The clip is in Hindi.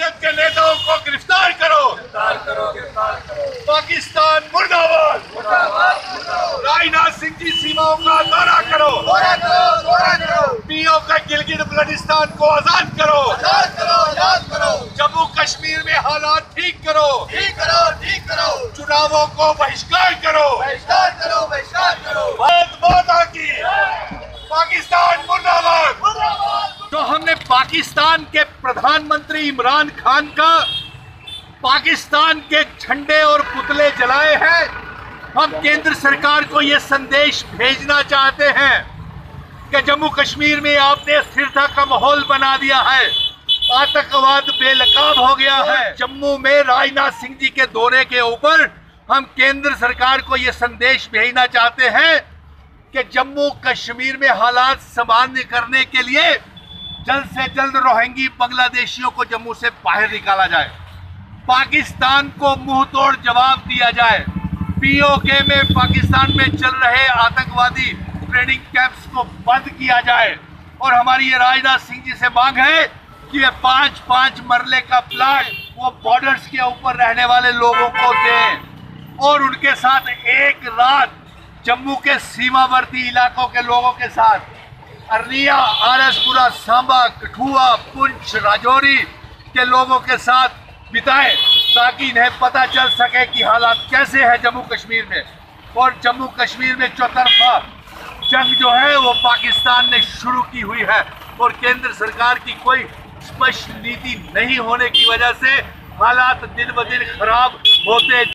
भारत के नेताओं को गिरफ्तार करो। पाकिस्तान मुर्दाबाद। राजनाथ सिंह जी सीमाओं का दौरा करो। पीओ का गिलगित बल्टिस्तान को आजाद करो। जम्मू कश्मीर में हालात ठीक करो। चुनावों को बहिष्कार करो। भारत माता की। पाकिस्तान मुर्दाबाद। तो हमने पाकिस्तान के प्रधानमंत्री इमरान खान का पाकिस्तान के झंडे और पुतले जलाए हैं। हम केंद्र सरकार को यह संदेश भेजना चाहते हैं कि जम्मू कश्मीर में आपने स्थिरता का माहौल बना दिया है, आतंकवाद बेनकाब हो गया है। जम्मू में राजनाथ सिंह जी के दौरे के ऊपर हम केंद्र सरकार को यह संदेश भेजना चाहते हैं कि जम्मू कश्मीर में हालात सामान्य करने के लिए जल्द से जल्द रोहिंगी बांग्लादेशियों को जम्मू से बाहर निकाला जाए, पाकिस्तान को मुंह तोड़ जवाब दिया जाए, पीओके में पाकिस्तान में चल रहे आतंकवादी ट्रेनिंग कैंप्स को बंद किया जाए। और हमारी ये राजनाथ सिंह जी से मांग है कि ये 5-5 मरले का प्लाट वो बॉर्डर्स के ऊपर रहने वाले लोगों को दें और उनके साथ एक रात जम्मू के सीमावर्ती इलाकों के लोगों के साथ अरनिया, आरएसपुरा, सांबा, कठुआ, पुंछ, राजौरी के लोगों के साथ बिताएं ताकि इन्हें पता चल सके कि हालात कैसे हैं जम्मू कश्मीर में। और जम्मू कश्मीर में चौतरफा जंग जो है वो पाकिस्तान ने शुरू की हुई है और केंद्र सरकार की कोई स्पष्ट नीति नहीं होने की वजह से हालात दिन ब दिन खराब होते